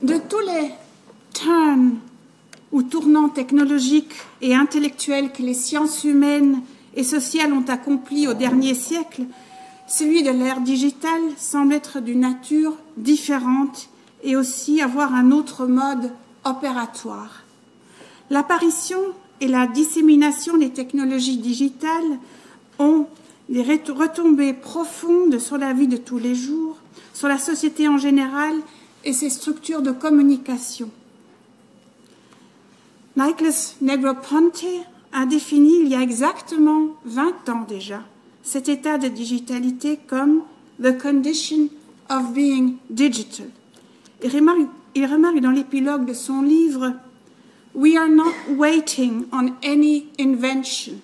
De tous les turns ou tournants technologiques et intellectuels que les sciences humaines et sociales ont accomplis au dernier siècle, celui de l'ère digitale semble être d'une nature différente et aussi avoir un autre mode opératoire. L'apparition et la dissémination des technologies digitales ont des retombées profondes sur la vie de tous les jours, sur la société en général et ses structures de communication. Nicholas Negroponte a défini il y a exactement 20 ans déjà cet état de digitalité comme « the condition of being digital ». Il remarque dans l'épilogue de son livre « We are not waiting on any invention.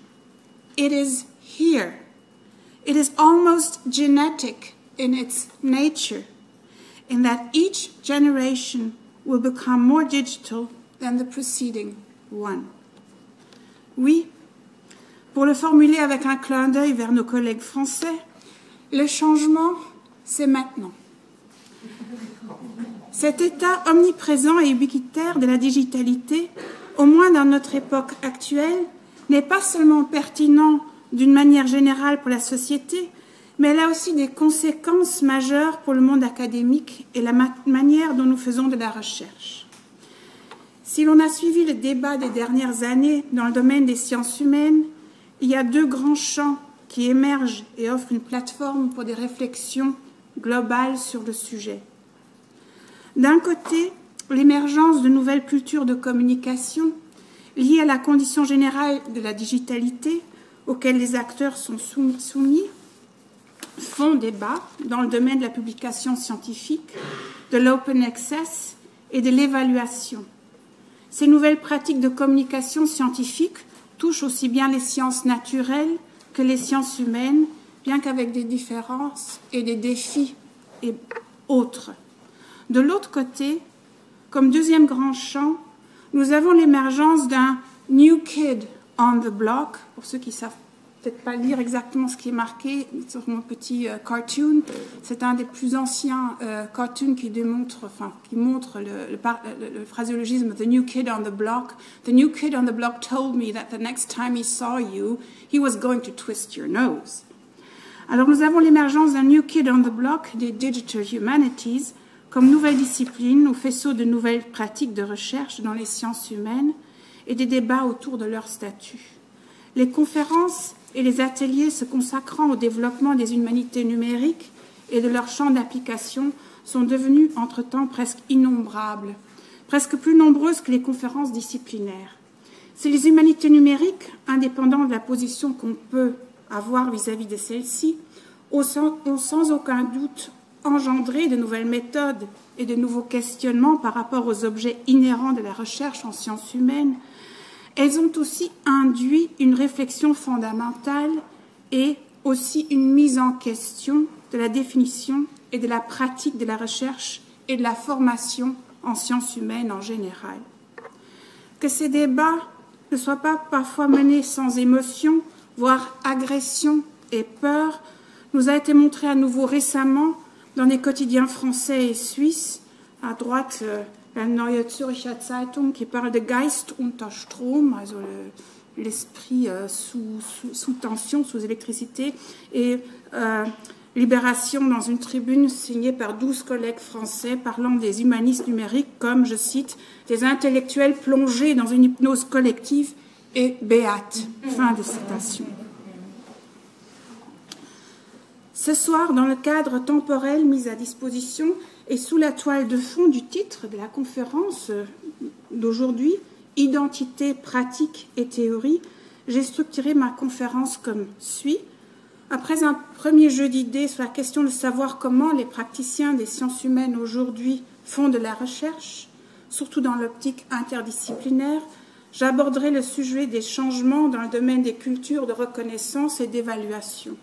It is here. It is almost genetic in its nature, in that each generation will become more digital than the preceding one. » Oui, pour le formuler avec un clin d'œil vers nos collègues français, le changement, c'est maintenant. Cet état omniprésent et ubiquitaire de la digitalité, au moins dans notre époque actuelle, n'est pas seulement pertinent d'une manière générale pour la société, mais elle a aussi des conséquences majeures pour le monde académique et la manière dont nous faisons de la recherche. Si l'on a suivi le débat des dernières années dans le domaine des sciences humaines, il y a deux grands champs qui émergent et offrent une plateforme pour des réflexions globales sur le sujet. D'un côté, l'émergence de nouvelles cultures de communication liées à la condition générale de la digitalité auxquelles les acteurs sont soumis font débat dans le domaine de la publication scientifique, de l'open access et de l'évaluation. Ces nouvelles pratiques de communication scientifique touchent aussi bien les sciences naturelles que les sciences humaines, bien qu'avec des différences et des défis et autres. De l'autre côté, comme deuxième grand champ, nous avons l'émergence d'un « new kid on the block », pour ceux qui ne savent peut-être pas lire exactement ce qui est marqué sur mon petit cartoon. C'est un des plus anciens cartoons qui montre le phraséologisme « the new kid on the block ». « The new kid on the block told me that the next time he saw you, he was going to twist your nose ». Alors nous avons l'émergence d'un « new kid on the block » des digital humanities comme nouvelle discipline au faisceau de nouvelles pratiques de recherche dans les sciences humaines et des débats autour de leur statut. Les conférences et les ateliers se consacrant au développement des humanités numériques et de leur champ d'application sont devenus entre-temps presque innombrables, presque plus nombreuses que les conférences disciplinaires. C'est les humanités numériques, indépendant de la position qu'on peut avoir vis-à-vis de celles-ci, ont sans aucun doute engendré de nouvelles méthodes et de nouveaux questionnements par rapport aux objets inhérents de la recherche en sciences humaines. Elles ont aussi induit une réflexion fondamentale et aussi une mise en question de la définition et de la pratique de la recherche et de la formation en sciences humaines en général. Que ces débats ne soient pas parfois menés sans émotion, voire agression et peur, nous a été montré à nouveau récemment dans les quotidiens français et suisses. À droite, la Neue Zürcher Zeitung qui parle de Geist unter Strom, also l'esprit sous tension, sous électricité, et Libération dans une tribune signée par 12 collègues français parlant des humanistes numériques comme, je cite, des intellectuels plongés dans une hypnose collective et béate. Fin de citation. Ce soir, dans le cadre temporel mis à disposition et sous la toile de fond du titre de la conférence d'aujourd'hui, Identité, pratique et théorie, j'ai structuré ma conférence comme suit. Après un premier jeu d'idées sur la question de savoir comment les praticiens des sciences humaines aujourd'hui font de la recherche, surtout dans l'optique interdisciplinaire, j'aborderai le sujet des changements dans le domaine des cultures de reconnaissance et d'évaluation.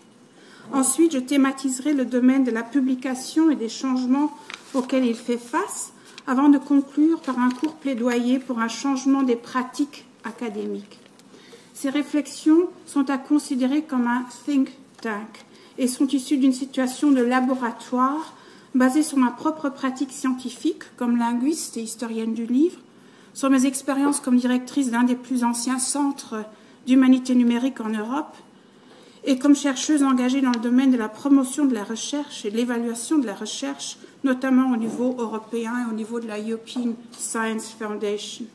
Ensuite, je thématiserai le domaine de la publication et des changements auxquels il fait face, avant de conclure par un court plaidoyer pour un changement des pratiques académiques. Ces réflexions sont à considérer comme un think tank et sont issues d'une situation de laboratoire basée sur ma propre pratique scientifique comme linguiste et historienne du livre, sur mes expériences comme directrice d'un des plus anciens centres d'humanité numérique en Europe et comme chercheuse engagée dans le domaine de la promotion de la recherche et de l'évaluation de la recherche, notamment au niveau européen et au niveau de la European Science Foundation.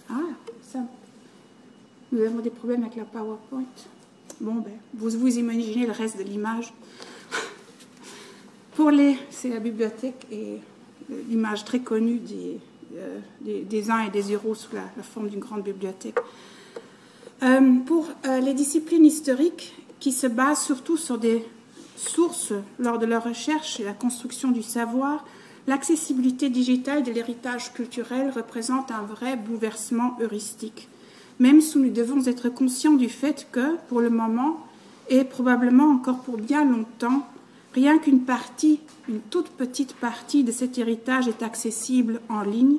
Ah, ça. Nous avons des problèmes avec la PowerPoint. Bon, ben, vous imaginez le reste de l'image. C'est la bibliothèque et l'image très connue des uns et des zéros sous la forme d'une grande bibliothèque. Pour les disciplines historiques qui se basent surtout sur des sources lors de leur recherche et la construction du savoir, l'accessibilité digitale de l'héritage culturel représente un vrai bouleversement heuristique, même si nous devons être conscients du fait que, pour le moment, et probablement encore pour bien longtemps, rien qu'une partie, une toute petite partie de cet héritage est accessible en ligne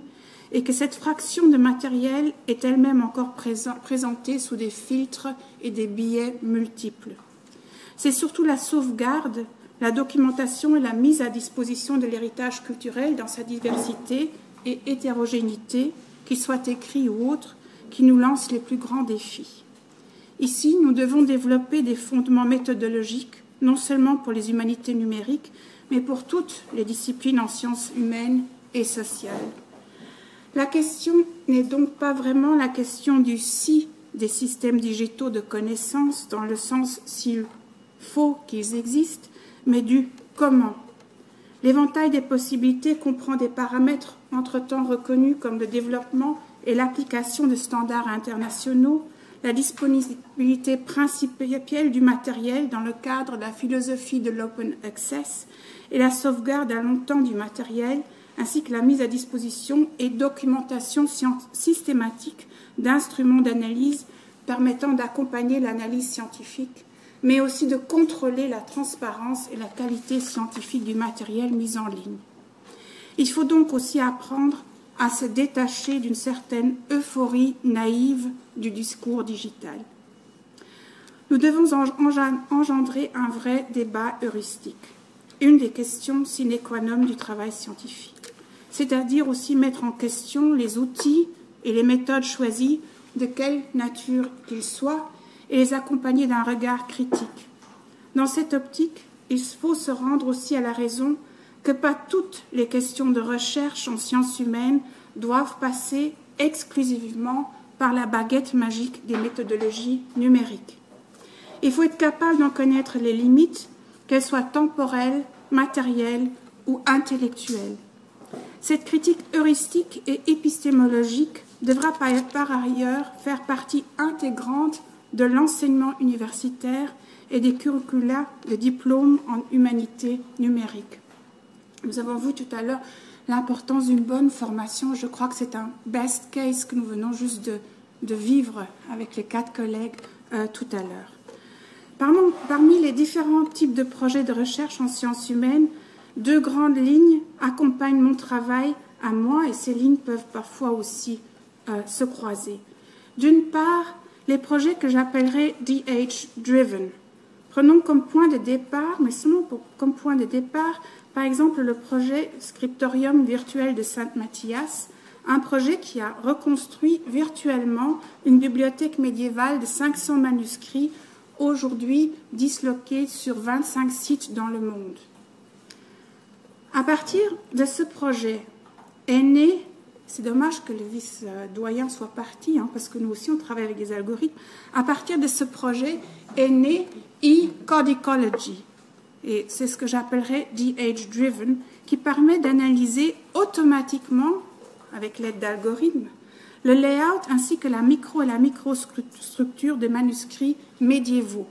et que cette fraction de matériel est elle-même encore présentée sous des filtres et des biais multiples. C'est surtout la sauvegarde, la documentation et la mise à disposition de l'héritage culturel dans sa diversité et hétérogénéité, qu'il soit écrit ou autre, qui nous lance les plus grands défis. Ici, nous devons développer des fondements méthodologiques, non seulement pour les humanités numériques, mais pour toutes les disciplines en sciences humaines et sociales. La question n'est donc pas vraiment la question du si des systèmes digitaux de connaissances, dans le sens s'il faut qu'ils existent, mais du comment. L'éventail des possibilités comprend des paramètres entre-temps reconnus comme le développement et l'application de standards internationaux, la disponibilité principielle du matériel dans le cadre de la philosophie de l'open access et la sauvegarde à long terme du matériel, ainsi que la mise à disposition et documentation systématique d'instruments d'analyse permettant d'accompagner l'analyse scientifique, mais aussi de contrôler la transparence et la qualité scientifique du matériel mis en ligne. Il faut donc aussi apprendre à se détacher d'une certaine euphorie naïve du discours digital. Nous devons engendrer un vrai débat heuristique, une des questions sine qua non du travail scientifique, c'est-à-dire aussi mettre en question les outils et les méthodes choisies, de quelle nature qu'ils soient, et les accompagner d'un regard critique. Dans cette optique, il faut se rendre aussi à la raison que pas toutes les questions de recherche en sciences humaines doivent passer exclusivement par la baguette magique des méthodologies numériques. Il faut être capable d'en connaître les limites, qu'elles soient temporelles, matérielles ou intellectuelles. Cette critique heuristique et épistémologique devra par ailleurs faire partie intégrante de l'enseignement universitaire et des curricula de diplômes en humanité numérique. Nous avons vu tout à l'heure l'importance d'une bonne formation. Je crois que c'est un best case que nous venons juste de vivre avec les 4 collègues tout à l'heure. Parmi les différents types de projets de recherche en sciences humaines, 2 grandes lignes accompagnent mon travail à moi et ces lignes peuvent parfois aussi se croiser. D'une part, les projets que j'appellerais DH-driven. Prenons comme point de départ, mais seulement comme point de départ, par exemple le projet Scriptorium virtuel de Saint-Matthias, un projet qui a reconstruit virtuellement une bibliothèque médiévale de 500 manuscrits, aujourd'hui disloqués sur 25 sites dans le monde. À partir de ce projet est né, c'est dommage que le vice-doyen soit parti, parce que nous aussi on travaille avec des algorithmes, à partir de ce projet est né e-codicology, et c'est ce que j'appellerais DH-driven, qui permet d'analyser automatiquement, avec l'aide d'algorithmes, le layout ainsi que la micro et la microstructure de manuscrits médiévaux.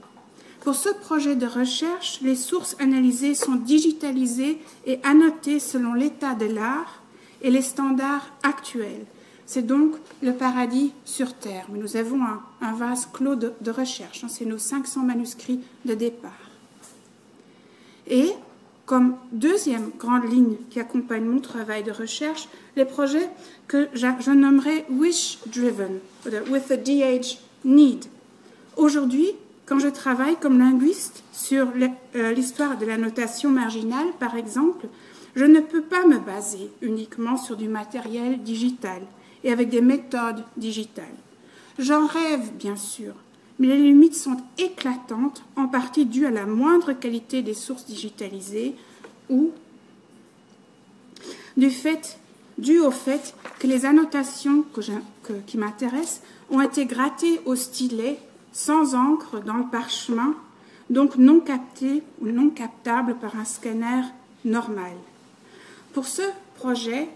Pour ce projet de recherche, les sources analysées sont digitalisées et annotées selon l'état de l'art et les standards actuels. C'est donc le paradis sur Terre. Mais nous avons un vase clos de recherche. C'est nos 500 manuscrits de départ. Et comme deuxième grande ligne qui accompagne mon travail de recherche, les projets que je nommerai wish-driven, with a DH need. Aujourd'hui, Quand je travaille comme linguiste sur l'histoire de la notation marginale, par exemple, je ne peux pas me baser uniquement sur du matériel digital et avec des méthodes digitales. J'en rêve, bien sûr, mais les limites sont éclatantes, en partie dues à la moindre qualité des sources digitalisées ou dû au fait que les annotations qui m'intéressent ont été grattées au stylet, sans encre dans le parchemin, donc non captées ou non captables par un scanner normal. Pour ce projet,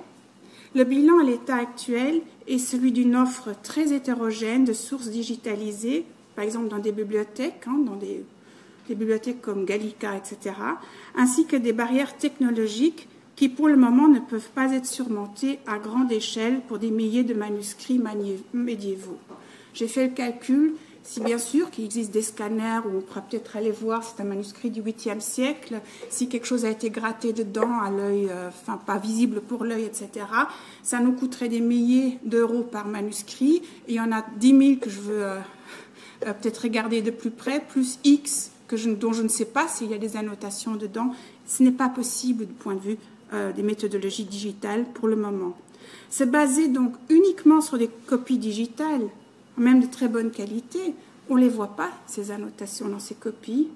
le bilan à l'état actuel est celui d'une offre très hétérogène de sources digitalisées, par exemple dans des bibliothèques, dans des bibliothèques comme Gallica, etc., ainsi que des barrières technologiques qui, pour le moment, ne peuvent pas être surmontées à grande échelle pour des milliers de manuscrits médiévaux. J'ai fait le calcul. Si bien sûr qu'il existe des scanners où on pourra peut-être aller voir, c'est un manuscrit du 8e siècle, si quelque chose a été gratté dedans à l'œil, pas visible pour l'œil, etc., ça nous coûterait des milliers d'euros par manuscrit, et il y en a 10 000 que je veux peut-être regarder de plus près, plus X dont je ne sais pas s'il y a des annotations dedans. Ce n'est pas possible du point de vue des méthodologies digitales pour le moment. Se baser donc uniquement sur des copies digitales, même de très bonne qualité, on ne les voit pas, ces annotations dans ces copies,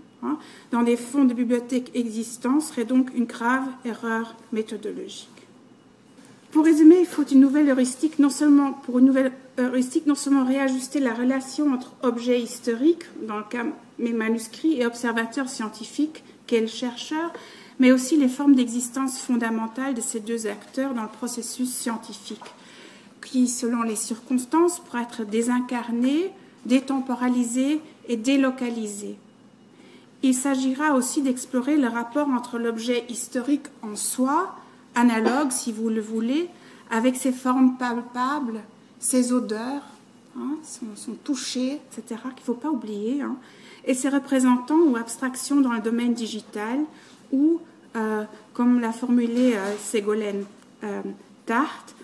dans des fonds de bibliothèques existants, serait donc une grave erreur méthodologique. Pour résumer, il faut une nouvelle heuristique, non seulement réajuster la relation entre objets historiques, dans le cas mes manuscrits, et observateurs scientifiques, qu'est le chercheur, mais aussi les formes d'existence fondamentales de ces deux acteurs dans le processus scientifique, qui, selon les circonstances, pourra être désincarné, détemporalisé et délocalisé. Il s'agira aussi d'explorer le rapport entre l'objet historique en soi, analogue, si vous le voulez, avec ses formes palpables, ses odeurs, son toucher, etc., qu'il ne faut pas oublier, et ses représentants ou abstractions dans le domaine digital, ou, comme l'a formulé Ségolène Tarte,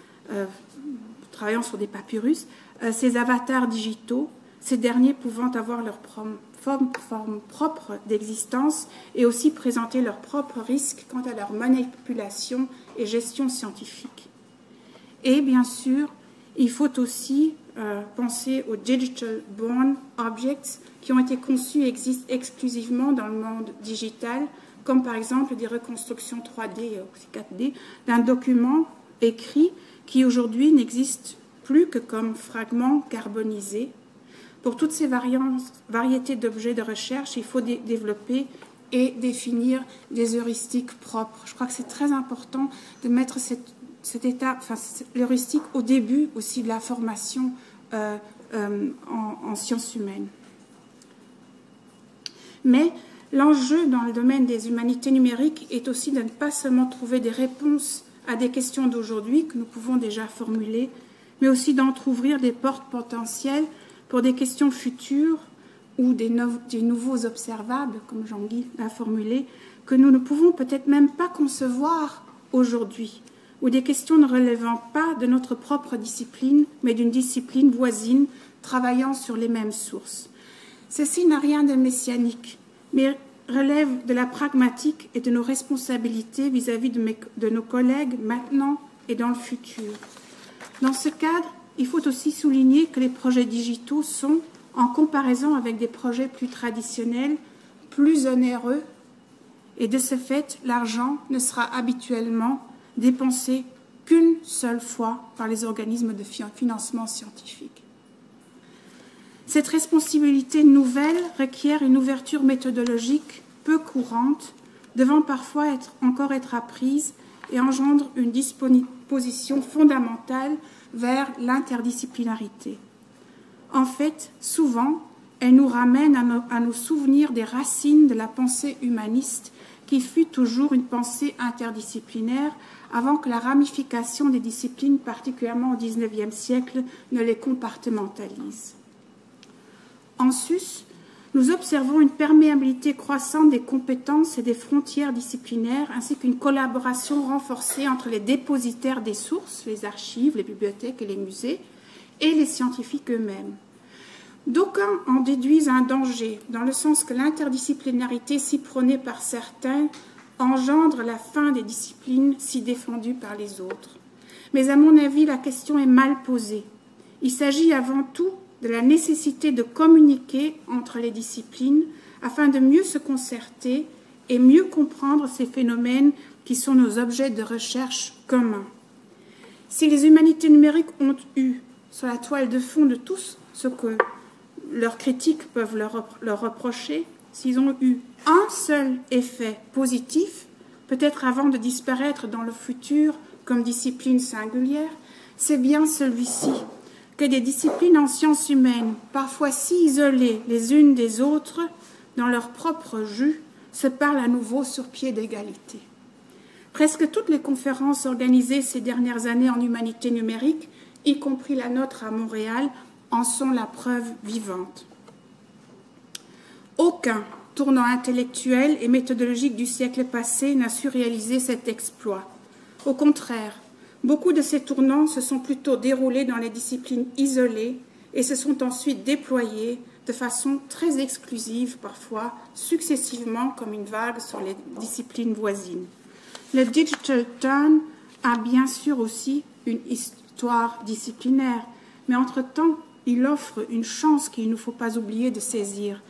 travaillant sur des papyrus, ces avatars digitaux, ces derniers pouvant avoir leur forme propre d'existence et aussi présenter leurs propres risques quant à leur manipulation et gestion scientifique. Et bien sûr, il faut aussi penser aux Digital Born Objects qui ont été conçus et existent exclusivement dans le monde digital, comme par exemple des reconstructions 3D ou 4D d'un document écrit qui aujourd'hui n'existe plus que comme fragments carbonisés. Pour toutes ces variétés d'objets de recherche, il faut développer et définir des heuristiques propres. Je crois que c'est très important de mettre l'heuristique au début aussi de la formation en sciences humaines. Mais l'enjeu dans le domaine des humanités numériques est aussi de ne pas seulement trouver des réponses à des questions d'aujourd'hui que nous pouvons déjà formuler, mais aussi d'entrouvrir des portes potentielles pour des questions futures ou des nouveaux observables, comme Jean-Guy l'a formulé, que nous ne pouvons peut-être même pas concevoir aujourd'hui, ou des questions ne relevant pas de notre propre discipline, mais d'une discipline voisine travaillant sur les mêmes sources. Ceci n'a rien de messianique, mais relève de la pragmatique et de nos responsabilités vis-à-vis de nos collègues maintenant et dans le futur. Dans ce cadre, il faut aussi souligner que les projets digitaux sont, en comparaison avec des projets plus traditionnels, plus onéreux et de ce fait, l'argent ne sera habituellement dépensé qu'une seule fois par les organismes de financement scientifique. Cette responsabilité nouvelle requiert une ouverture méthodologique peu courante, devant parfois encore être apprise et engendre une disposition fondamentale vers l'interdisciplinarité. En fait, souvent, elle nous ramène à nos souvenirs des racines de la pensée humaniste, qui fut toujours une pensée interdisciplinaire avant que la ramification des disciplines, particulièrement au XIXe siècle, ne les compartimentalise. En sus, nous observons une perméabilité croissante des compétences et des frontières disciplinaires, ainsi qu'une collaboration renforcée entre les dépositaires des sources, les archives, les bibliothèques et les musées, et les scientifiques eux-mêmes. D'aucuns en déduisent un danger, dans le sens que l'interdisciplinarité si prônée par certains engendre la fin des disciplines si défendues par les autres. Mais à mon avis, la question est mal posée. Il s'agit avant tout de la nécessité de communiquer entre les disciplines afin de mieux se concerter et mieux comprendre ces phénomènes qui sont nos objets de recherche communs. Si les humanités numériques ont eu sur la toile de fond de tout ce que leurs critiques peuvent leur reprocher, s'ils ont eu un seul effet positif, peut-être avant de disparaître dans le futur comme discipline singulière, c'est bien celui-ci, que des disciplines en sciences humaines, parfois si isolées les unes des autres, dans leur propre jus, se parlent à nouveau sur pied d'égalité. Presque toutes les conférences organisées ces dernières années en humanité numérique, y compris la nôtre à Montréal, en sont la preuve vivante. Aucun tournant intellectuel et méthodologique du siècle passé n'a su réaliser cet exploit. Au contraire, beaucoup de ces tournants se sont plutôt déroulés dans les disciplines isolées et se sont ensuite déployés de façon très exclusive, parfois successivement comme une vague sur les disciplines voisines. Le Digital Turn a bien sûr aussi une histoire disciplinaire, mais entre-temps, il offre une chance qu'il ne faut pas oublier de saisir,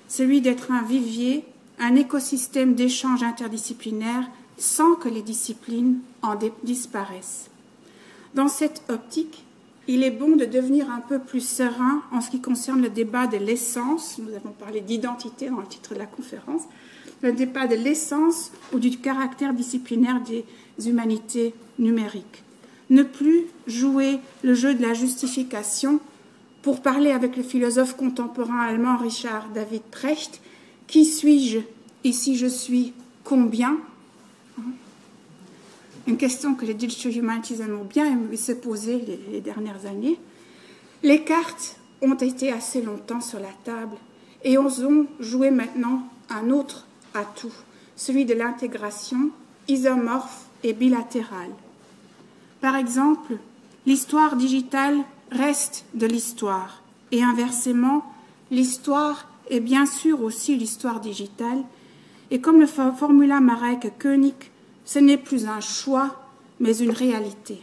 celui d'être un vivier, un écosystème d'échanges interdisciplinaires sans que les disciplines en disparaissent. Dans cette optique, il est bon de devenir un peu plus serein en ce qui concerne le débat de l'essence. Nous avons parlé d'identité dans le titre de la conférence. Le débat de l'essence ou du caractère disciplinaire des humanités numériques. Ne plus jouer le jeu de la justification. Pour parler avec le philosophe contemporain allemand Richard David Precht, qui suis-je et si je suis combien? Une question que les Digital Humanities aiment bien aimé se poser les dernières années. Les cartes ont été assez longtemps sur la table et osons jouer maintenant un autre atout, celui de l'intégration isomorphe et bilatérale. Par exemple, l'histoire digitale reste de l'histoire et inversement, l'histoire est bien sûr aussi l'histoire digitale et comme le formula Marek Koenig, ce n'est plus un choix mais une réalité.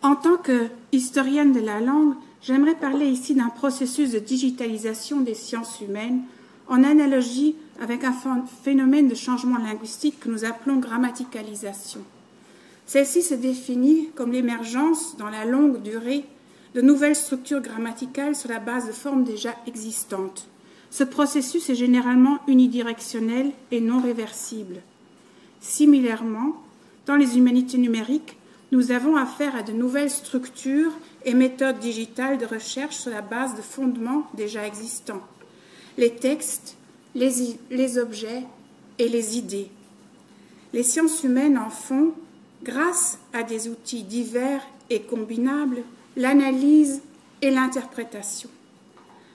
En tant que historienne de la langue, j'aimerais parler ici d'un processus de digitalisation des sciences humaines en analogie avec un phénomène de changement linguistique que nous appelons grammaticalisation. Celle-ci se définit comme l'émergence, dans la longue durée, de nouvelles structures grammaticales sur la base de formes déjà existantes. Ce processus est généralement unidirectionnel et non réversible. Similairement, dans les humanités numériques, nous avons affaire à de nouvelles structures et méthodes digitales de recherche sur la base de fondements déjà existants. Les textes, les objets et les idées. Les sciences humaines en font, grâce à des outils divers et combinables, l'analyse et l'interprétation.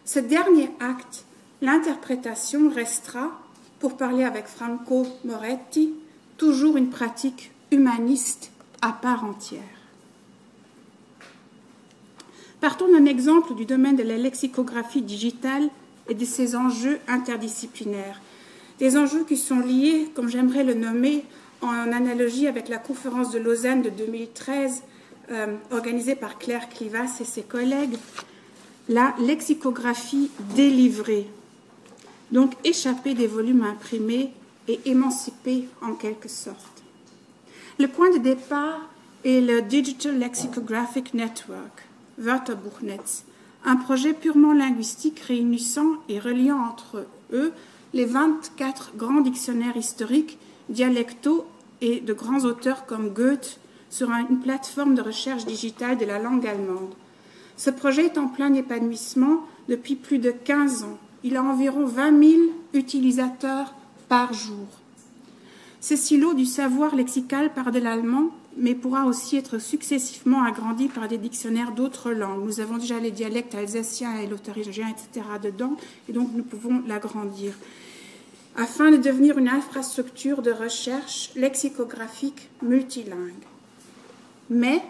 Ce dernier acte, l'interprétation, restera, pour parler avec Franco Moretti, toujours une pratique humaniste à part entière. Partons d'un exemple du domaine de la lexicographie digitale et de ses enjeux interdisciplinaires. Des enjeux qui sont liés, comme j'aimerais le nommer, en analogie avec la conférence de Lausanne de 2013 organisée par Claire Clivas et ses collègues, la lexicographie délivrée, donc échappée des volumes imprimés et émancipée en quelque sorte. Le point de départ est le Digital Lexicographic Network, Wörterbuchnetz, un projet purement linguistique réunissant et reliant entre eux les 24 grands dictionnaires historiques, dialectaux et de grands auteurs comme Goethe sur une plateforme de recherche digitale de la langue allemande. Ce projet est en plein épanouissement depuis plus de 15 ans. Il a environ 20 000 utilisateurs par jour. Ce silo du savoir lexical part de l'allemand, mais pourra aussi être successivement agrandi par des dictionnaires d'autres langues. Nous avons déjà les dialectes alsaciens et l'autrichien, etc. dedans, et donc nous pouvons l'agrandir, afin de devenir une infrastructure de recherche lexicographique multilingue. Mais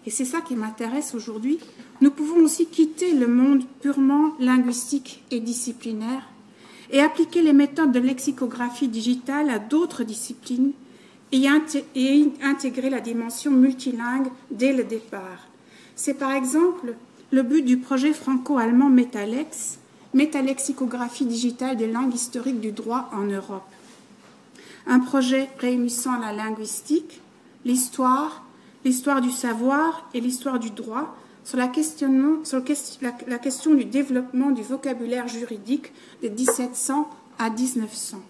et c'est ça qui m'intéresse aujourd'hui, nous pouvons aussi quitter le monde purement linguistique et disciplinaire et appliquer les méthodes de lexicographie digitale à d'autres disciplines et intégrer la dimension multilingue dès le départ. C'est par exemple le but du projet franco-allemand Metalex, métalexicographie digitale des langues historiques du droit en Europe. Un projet réunissant la linguistique, l'histoire du savoir et l'histoire du droit sur la question du développement du vocabulaire juridique de 1700 à 1900.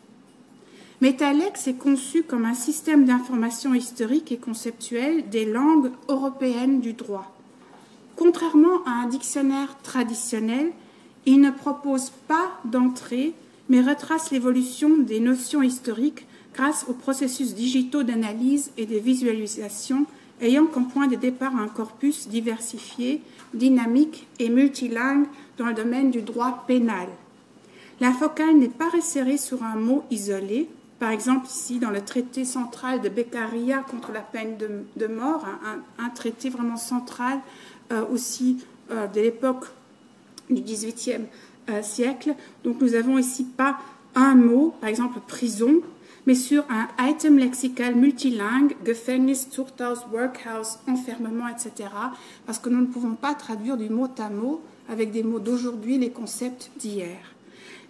Metalex est conçu comme un système d'information historique et conceptuelle des langues européennes du droit. Contrairement à un dictionnaire traditionnel, il ne propose pas d'entrée, mais retrace l'évolution des notions historiques grâce aux processus digitaux d'analyse et de visualisation, ayant comme point de départ un corpus diversifié, dynamique et multilingue dans le domaine du droit pénal. La focale n'est pas resserrée sur un mot isolé, par exemple ici dans le traité central de Beccaria contre la peine de mort, un traité vraiment central aussi de l'époque du XVIIIe siècle. Donc nous avons ici pas un mot, par exemple prison, mais sur un item lexical multilingue, Gefängnis, Zuchthaus, Workhouse, enfermement, etc. Parce que nous ne pouvons pas traduire du mot à mot avec des mots d'aujourd'hui les concepts d'hier.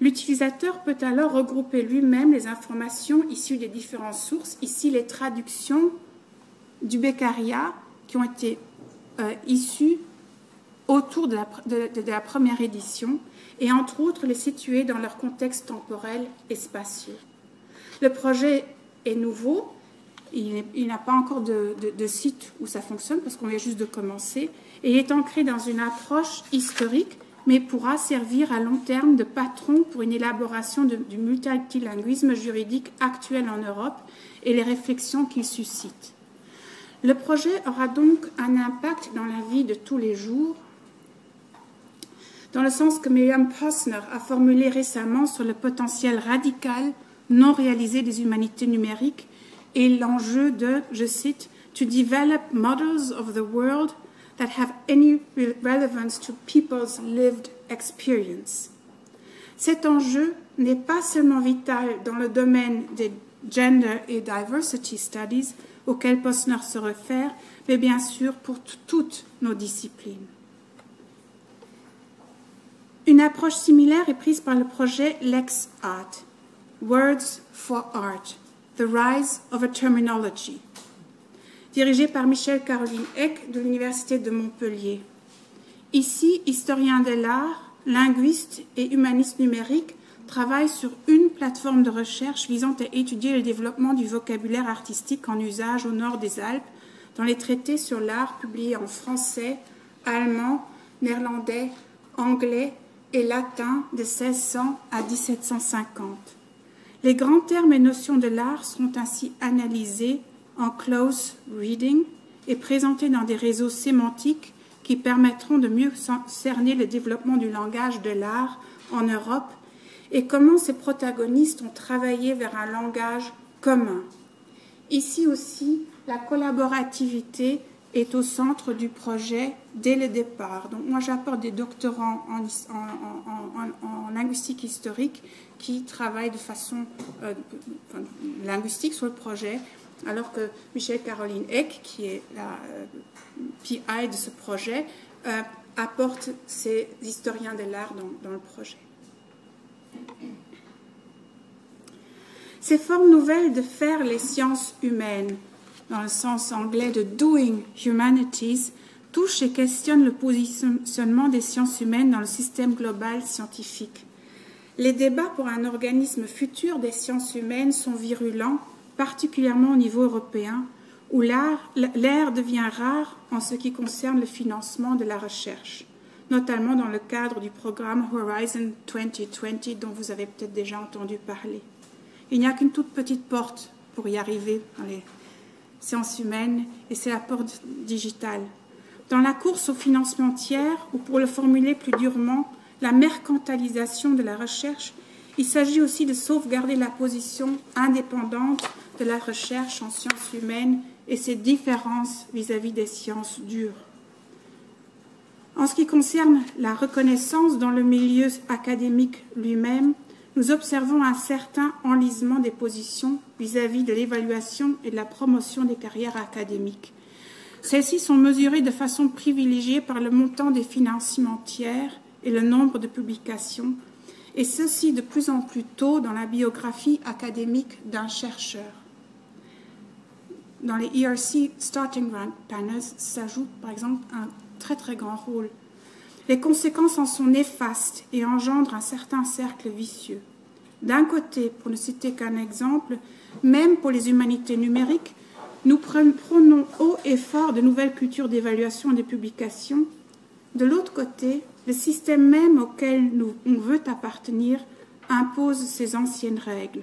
L'utilisateur peut alors regrouper lui-même les informations issues des différentes sources, ici les traductions du Beccaria qui ont été issues autour de la première édition et entre autres les situer dans leur contexte temporel et spatieux. Le projet est nouveau, il n'a pas encore de site où ça fonctionne parce qu'on vient juste de commencer et il est ancré dans une approche historique mais pourra servir à long terme de patron pour une élaboration du multilinguisme juridique actuel en Europe et les réflexions qu'il suscite. Le projet aura donc un impact dans la vie de tous les jours, dans le sens que Miriam Posner a formulé récemment sur le potentiel radical non réalisé des humanités numériques et l'enjeu de, je cite, « to develop models of the world that have any relevance to people's lived experience ». Cet enjeu n'est pas seulement vital dans le domaine des Gender et Diversity Studies auquel Posner se réfère, mais bien sûr pour toutes nos disciplines. Une approche similaire est prise par le projet LexArt, Words for Art, The Rise of a Terminology, dirigé par Michèle Caroline Eck de l'Université de Montpellier. Ici, historien de l'art, linguiste et humaniste numérique travaille sur une plateforme de recherche visant à étudier le développement du vocabulaire artistique en usage au nord des Alpes dans les traités sur l'art publiés en français, allemand, néerlandais, anglais et latin de 1600 à 1750. Les grands termes et notions de l'art sont ainsi analysés en close reading et présentés dans des réseaux sémantiques qui permettront de mieux cerner le développement du langage de l'art en Europe et comment ces protagonistes ont travaillé vers un langage commun. Ici aussi, la collaborativité est au centre du projet dès le départ. Donc moi, j'apporte des doctorants en linguistique historique qui travaillent de façon linguistique sur le projet, alors que Michèle Caroline Eck, qui est la PI de ce projet, apporte ses historiens de l'art dans le projet. Ces formes nouvelles de faire les sciences humaines, dans le sens anglais de doing humanities, touchent et questionnent le positionnement des sciences humaines dans le système global scientifique. Les débats pour un organisme futur des sciences humaines sont virulents, particulièrement au niveau européen, où l'air devient rare en ce qui concerne le financement de la recherche, notamment dans le cadre du programme Horizon 2020 dont vous avez peut-être déjà entendu parler. Il n'y a qu'une toute petite porte pour y arriver dans les sciences humaines, et c'est la porte digitale. Dans la course au financement tiers, ou pour le formuler plus durement, la mercantilisation de la recherche, il s'agit aussi de sauvegarder la position indépendante de la recherche en sciences humaines et ses différences vis-à-vis des sciences dures. En ce qui concerne la reconnaissance dans le milieu académique lui-même, nous observons un certain enlisement des positions vis-à-vis de l'évaluation et de la promotion des carrières académiques. Celles-ci sont mesurées de façon privilégiée par le montant des financements tiers et le nombre de publications, et ceci de plus en plus tôt dans la biographie académique d'un chercheur. Dans les ERC Starting Grant Panels s'ajoute par exemple un très grand rôle. Les conséquences en sont néfastes et engendrent un certain cercle vicieux. D'un côté, pour ne citer qu'un exemple, même pour les humanités numériques, nous prônons haut et fort de nouvelles cultures d'évaluation des publications. De l'autre côté, le système même auquel on veut appartenir impose ses anciennes règles,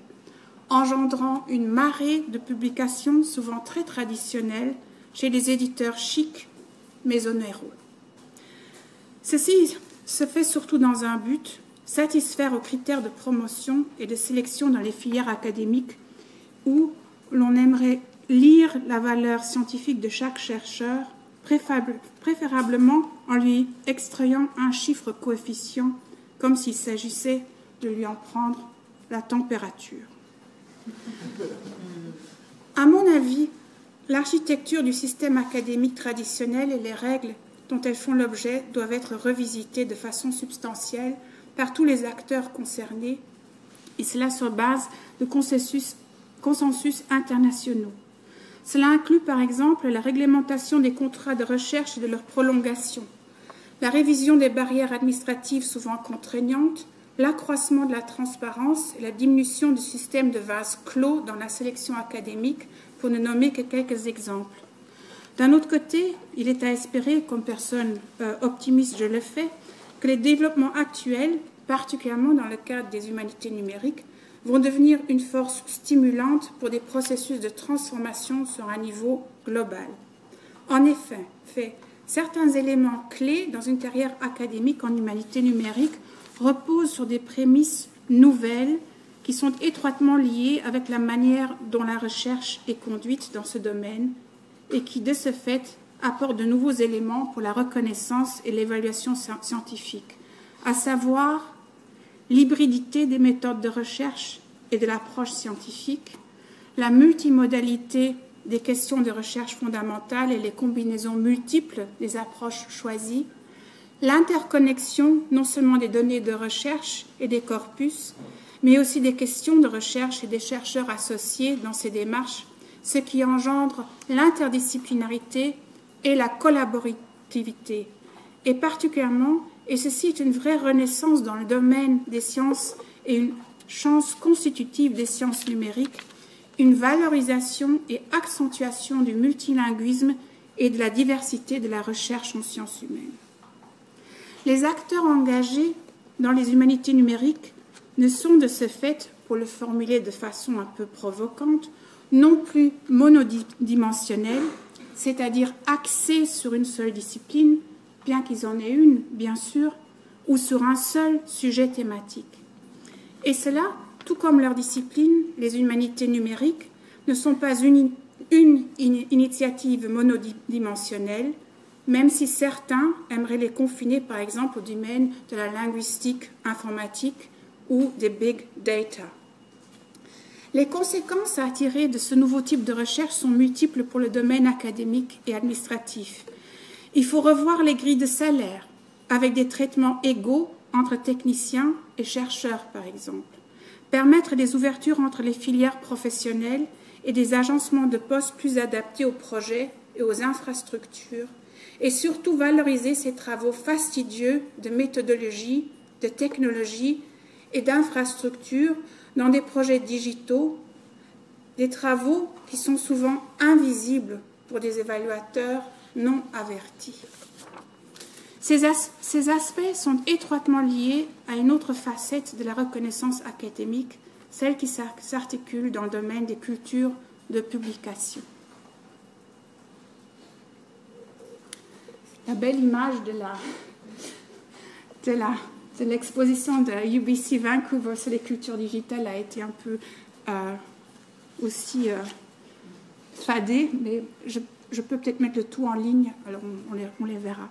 engendrant une marée de publications souvent très traditionnelles chez les éditeurs chics mais onéreux. Ceci se fait surtout dans un but, satisfaire aux critères de promotion et de sélection dans les filières académiques où l'on aimerait lire la valeur scientifique de chaque chercheur, préférablement en lui extrayant un chiffre coefficient, comme s'il s'agissait de lui en prendre la température. À mon avis, l'architecture du système académique traditionnel et les règles dont elles font l'objet doivent être revisitées de façon substantielle par tous les acteurs concernés, et cela sur base de consensus internationaux. Cela inclut par exemple la réglementation des contrats de recherche et de leur prolongation, la révision des barrières administratives souvent contraignantes, l'accroissement de la transparence et la diminution du système de vase clos dans la sélection académique, pour ne nommer que quelques exemples. D'un autre côté, il est à espérer, comme personne optimiste je le fais, que les développements actuels, particulièrement dans le cadre des humanités numériques, vont devenir une force stimulante pour des processus de transformation sur un niveau global. En effet, certains éléments clés dans une carrière académique en humanité numérique reposent sur des prémices nouvelles qui sont étroitement liées avec la manière dont la recherche est conduite dans ce domaine et qui, de ce fait, apportent de nouveaux éléments pour la reconnaissance et l'évaluation scientifique, à savoir l'hybridité des méthodes de recherche et de l'approche scientifique, la multimodalité des questions de recherche fondamentale et les combinaisons multiples des approches choisies, l'interconnexion non seulement des données de recherche et des corpus, mais aussi des questions de recherche et des chercheurs associés dans ces démarches, ce qui engendre l'interdisciplinarité et la collaborativité, et particulièrement, et ceci est une vraie renaissance dans le domaine des sciences et une chance constitutive des sciences numériques, une valorisation et accentuation du multilinguisme et de la diversité de la recherche en sciences humaines. Les acteurs engagés dans les humanités numériques ne sont de ce fait, pour le formuler de façon un peu provocante, non plus monodimensionnels, c'est-à-dire axés sur une seule discipline, bien qu'ils en aient une, bien sûr, ou sur un seul sujet thématique. Et cela, tout comme leur discipline, les humanités numériques, ne sont pas une initiative monodimensionnelle, même si certains aimeraient les confiner, par exemple, au domaine de la linguistique informatique ou des big data. Les conséquences à tirer de ce nouveau type de recherche sont multiples pour le domaine académique et administratif. Il faut revoir les grilles de salaire, avec des traitements égaux entre techniciens et chercheurs, par exemple. Permettre des ouvertures entre les filières professionnelles et des agencements de postes plus adaptés aux projets et aux infrastructures, et surtout valoriser ces travaux fastidieux de méthodologie, de technologie et d'infrastructures dans des projets digitaux, des travaux qui sont souvent invisibles pour des évaluateurs non avertis. Ces aspects sont étroitement liés à une autre facette de la reconnaissance académique, celle qui s'articule dans le domaine des cultures de publication. La belle image de la l'exposition de UBC Vancouver sur les cultures digitales a été un peu aussi fadée, mais je peux peut-être mettre le tout en ligne, alors on les verra.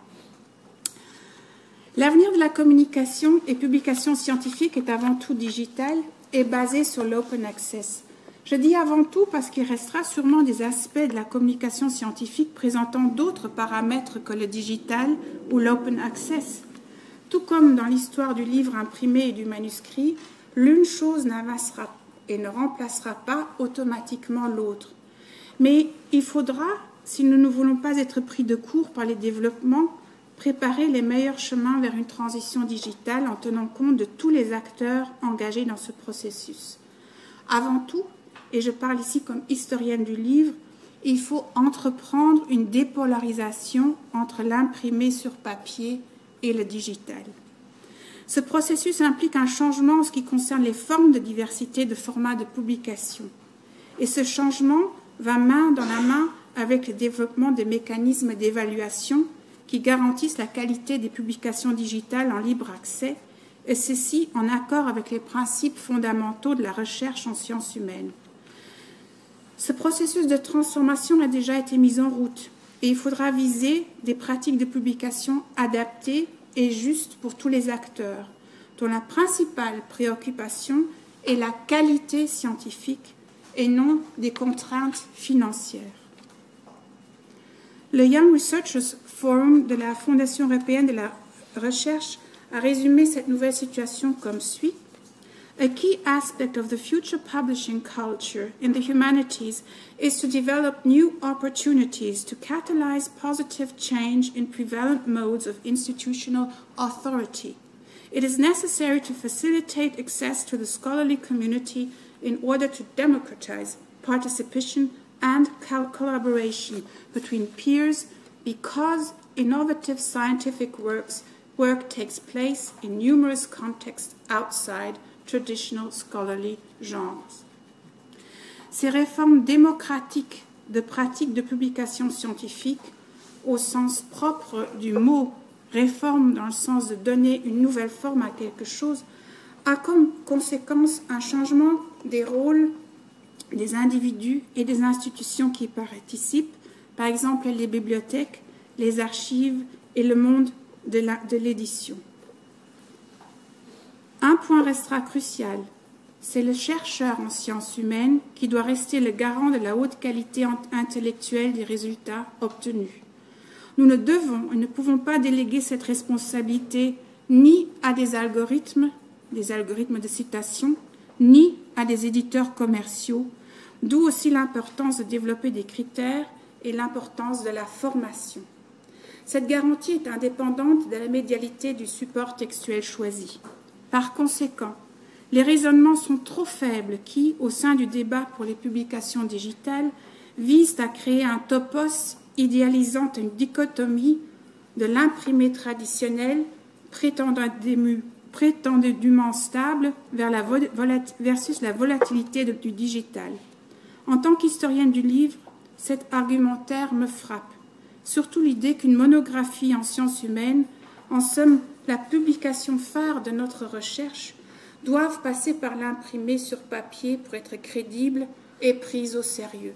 L'avenir de la communication et publication scientifique est avant tout digital et basé sur l'open access. Je dis avant tout parce qu'il restera sûrement des aspects de la communication scientifique présentant d'autres paramètres que le digital ou l'open access. Tout comme dans l'histoire du livre imprimé et du manuscrit, l'une chose n'avancera et ne remplacera pas automatiquement l'autre. Mais il faudra, si nous ne voulons pas être pris de court par les développements, préparer les meilleurs chemins vers une transition digitale en tenant compte de tous les acteurs engagés dans ce processus. Avant tout, et je parle ici comme historienne du livre, il faut entreprendre une dépolarisation entre l'imprimé sur papier et le digital. Ce processus implique un changement en ce qui concerne les formes de diversité de formats de publication. Et ce changement va main dans la main avec le développement des mécanismes d'évaluation qui garantissent la qualité des publications digitales en libre accès, et ceci en accord avec les principes fondamentaux de la recherche en sciences humaines. Ce processus de transformation a déjà été mis en route et il faudra viser des pratiques de publication adaptées et justes pour tous les acteurs, dont la principale préoccupation est la qualité scientifique et non des contraintes financières. Le Young Researchers Forum de la Fondation européenne de la recherche a résumé cette nouvelle situation comme suit. A key aspect of the future publishing culture in the humanities is to develop new opportunities to catalyze positive change in prevalent modes of institutional authority. It is necessary to facilitate access to the scholarly community in order to democratize participation and collaboration between peers because innovative scientific work takes place in numerous contexts outside traditional scholarly genres. Ces réformes démocratiques de pratiques de publication scientifique, au sens propre du mot réforme dans le sens de donner une nouvelle forme à quelque chose, a comme conséquence un changement des rôles des individus et des institutions qui y participent, par exemple les bibliothèques, les archives et le monde de l'édition. Un point restera crucial, c'est le chercheur en sciences humaines qui doit rester le garant de la haute qualité intellectuelle des résultats obtenus. Nous ne devons et ne pouvons pas déléguer cette responsabilité ni à des algorithmes de citation, ni à des éditeurs commerciaux, d'où aussi l'importance de développer des critères et l'importance de la formation. Cette garantie est indépendante de la médialité du support textuel choisi. Par conséquent, les raisonnements sont trop faibles qui, au sein du débat pour les publications digitales, visent à créer un topos idéalisant une dichotomie de l'imprimé traditionnel prétendument stable versus la volatilité du digital. En tant qu'historienne du livre, cet argumentaire me frappe, surtout l'idée qu'une monographie en sciences humaines, en somme la publication phare de notre recherche, doivent passer par l'imprimé sur papier pour être crédibles et prise au sérieux.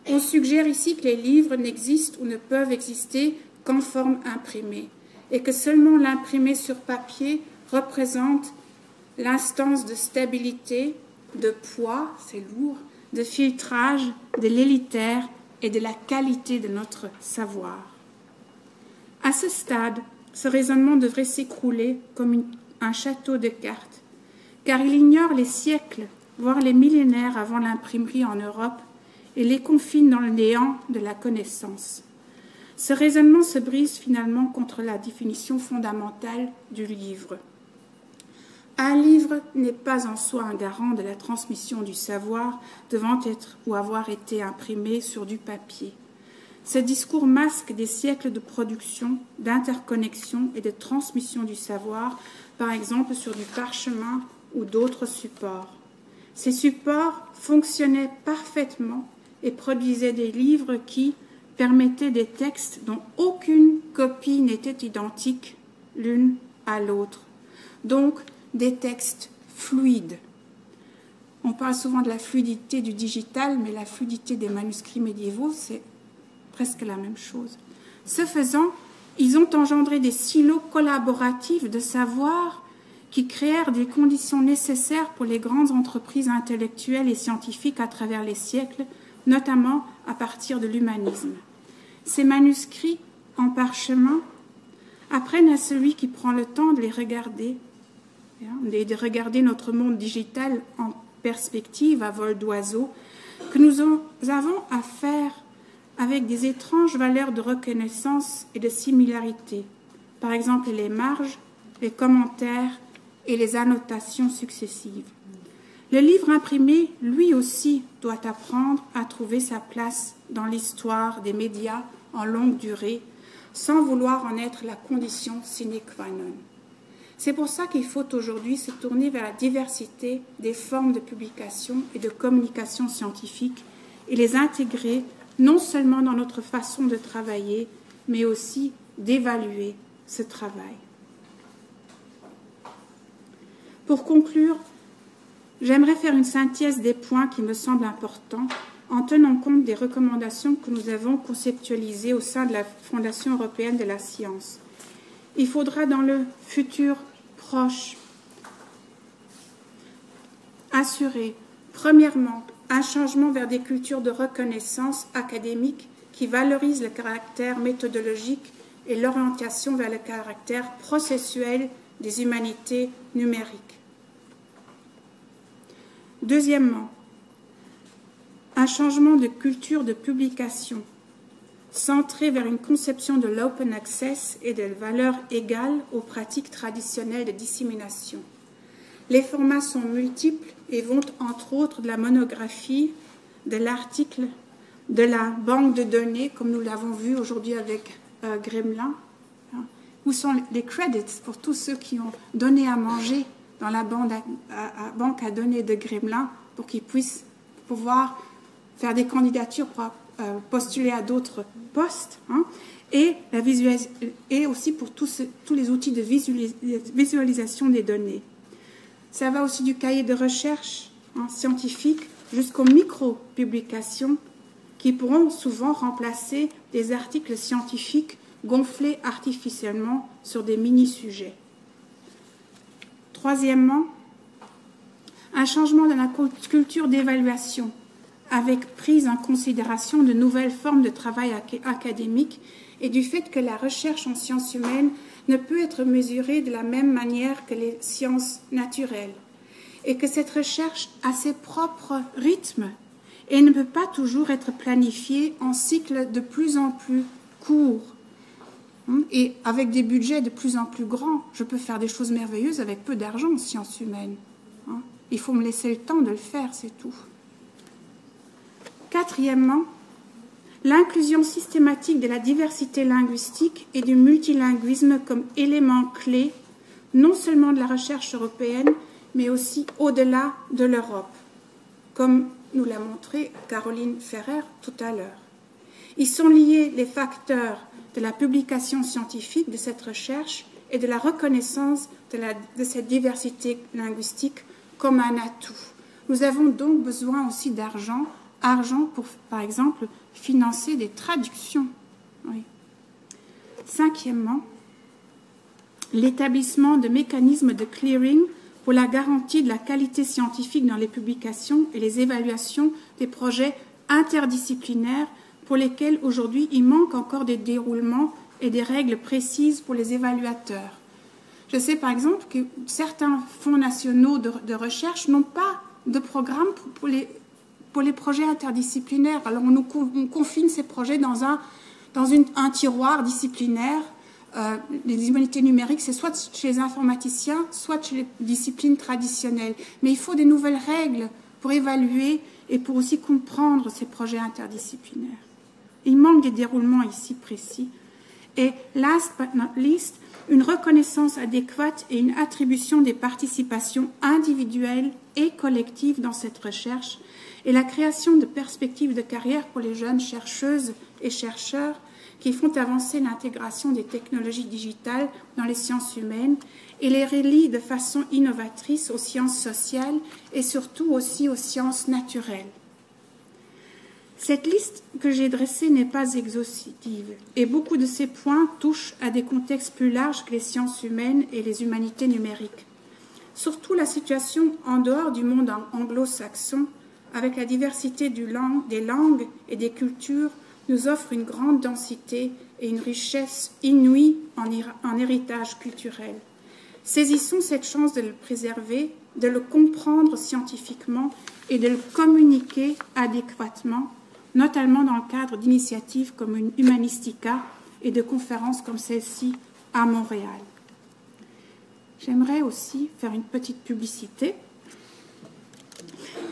On suggère ici que les livres n'existent ou ne peuvent exister qu'en forme imprimée et que seulement l'imprimé sur papier représente l'instance de stabilité, de poids, c'est lourd, de filtrage, de l'élitaire et de la qualité de notre savoir. À ce stade, ce raisonnement devrait s'écrouler comme un château de cartes, car il ignore les siècles, voire les millénaires avant l'imprimerie en Europe, et les confine dans le néant de la connaissance. Ce raisonnement se brise finalement contre la définition fondamentale du livre. Un livre n'est pas en soi un garant de la transmission du savoir devant être ou avoir été imprimé sur du papier. Ce discours masque des siècles de production, d'interconnexion et de transmission du savoir, par exemple sur du parchemin ou d'autres supports. Ces supports fonctionnaient parfaitement et produisaient des livres qui permettaient des textes dont aucune copie n'était identique l'une à l'autre. donc des textes fluides. On parle souvent de la fluidité du digital, mais la fluidité des manuscrits médiévaux, c'est presque la même chose. Ce faisant, ils ont engendré des silos collaboratifs de savoir qui créèrent des conditions nécessaires pour les grandes entreprises intellectuelles et scientifiques à travers les siècles, notamment à partir de l'humanisme. Ces manuscrits en parchemin apprennent à celui qui prend le temps de les regarder, et de regarder notre monde digital en perspective à vol d'oiseau, que nous avons à faire avec des étranges valeurs de reconnaissance et de similarité, par exemple les marges, les commentaires et les annotations successives. Le livre imprimé, lui aussi, doit apprendre à trouver sa place dans l'histoire des médias en longue durée, sans vouloir en être la condition sine qua non. C'est pour ça qu'il faut aujourd'hui se tourner vers la diversité des formes de publication et de communication scientifique et les intégrer non seulement dans notre façon de travailler, mais aussi d'évaluer ce travail. Pour conclure, j'aimerais faire une synthèse des points qui me semblent importants en tenant compte des recommandations que nous avons conceptualisées au sein de la Fondation européenne de la science. Il faudra dans le futur proche assurer, premièrement, un changement vers des cultures de reconnaissance académique qui valorisent le caractère méthodologique et l'orientation vers le caractère processuel des humanités numériques. Deuxièmement, un changement de culture de publication centré vers une conception de l'open access et de valeurs égales aux pratiques traditionnelles de dissémination. Les formats sont multiples et vont entre autres de la monographie, de l'article, de la banque de données, comme nous l'avons vu aujourd'hui avec Gremlin. Où sont les credits pour tous ceux qui ont donné à manger dans la banque à données de Gremlin pour qu'ils puissent pouvoir faire des candidatures pour postuler à d'autres postes, et aussi pour tous les outils de visualisation des données. Ça va aussi du cahier de recherche scientifique jusqu'aux micro-publications qui pourront souvent remplacer des articles scientifiques gonflés artificiellement sur des mini-sujets. Troisièmement, un changement dans la culture d'évaluation avec prise en considération de nouvelles formes de travail académique et du fait que la recherche en sciences humaines ne peut être mesurée de la même manière que les sciences naturelles et que cette recherche a ses propres rythmes et ne peut pas toujours être planifiée en cycles de plus en plus courts et avec des budgets de plus en plus grands. Je peux faire des choses merveilleuses avec peu d'argent en sciences humaines. Il faut me laisser le temps de le faire, c'est tout. Quatrièmement, l'inclusion systématique de la diversité linguistique et du multilinguisme comme élément clé, non seulement de la recherche européenne, mais aussi au-delà de l'Europe, comme nous l'a montré Caroline Ferrer tout à l'heure. Ils sont liés les facteurs de la publication scientifique de cette recherche et de la reconnaissance de cette diversité linguistique comme un atout. Nous avons donc besoin aussi d'argent pour, par exemple, financer des traductions. Oui. Cinquièmement, l'établissement de mécanismes de clearing pour la garantie de la qualité scientifique dans les publications et les évaluations des projets interdisciplinaires pour lesquels aujourd'hui il manque encore des déroulements et des règles précises pour les évaluateurs. Je sais par exemple que certains fonds nationaux de recherche n'ont pas de programme pour les projets interdisciplinaires. Alors on confine ces projets dans un tiroir disciplinaire. Les humanités numériques, c'est soit chez les informaticiens, soit chez les disciplines traditionnelles. Mais il faut des nouvelles règles pour évaluer et pour aussi comprendre ces projets interdisciplinaires. Il manque des déroulements ici précis. Et last but not least, une reconnaissance adéquate et une attribution des participations individuelles et collectives dans cette recherche et la création de perspectives de carrière pour les jeunes chercheuses et chercheurs qui font avancer l'intégration des technologies digitales dans les sciences humaines et les relient de façon innovatrice aux sciences sociales et surtout aussi aux sciences naturelles. Cette liste que j'ai dressée n'est pas exhaustive et beaucoup de ces points touchent à des contextes plus larges que les sciences humaines et les humanités numériques. Surtout la situation en dehors du monde anglo-saxon, avec la diversité des langues et des cultures, nous offre une grande densité et une richesse inouïe en héritage culturel. Saisissons cette chance de le préserver, de le comprendre scientifiquement et de le communiquer adéquatement, notamment dans le cadre d'initiatives comme une Humanistica et de conférences comme celle-ci à Montréal. J'aimerais aussi faire une petite publicité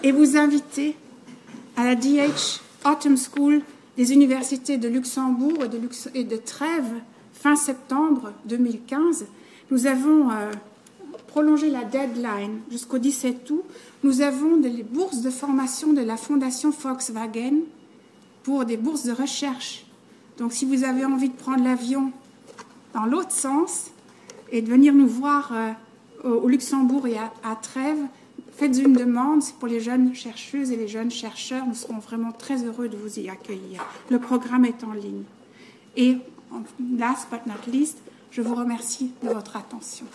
et vous inviter à la DH Autumn School des universités de Luxembourg et de Trèves fin septembre 2015. Nous avons prolongé la deadline jusqu'au 17 août. Nous avons des bourses de formation de la Fondation Volkswagen pour des bourses de recherche. Donc si vous avez envie de prendre l'avion dans l'autre sens et de venir nous voir au Luxembourg et à Trèves, faites une demande, c'est pour les jeunes chercheuses et les jeunes chercheurs. Nous serons vraiment très heureux de vous y accueillir. Le programme est en ligne. Et last but not least, je vous remercie de votre attention.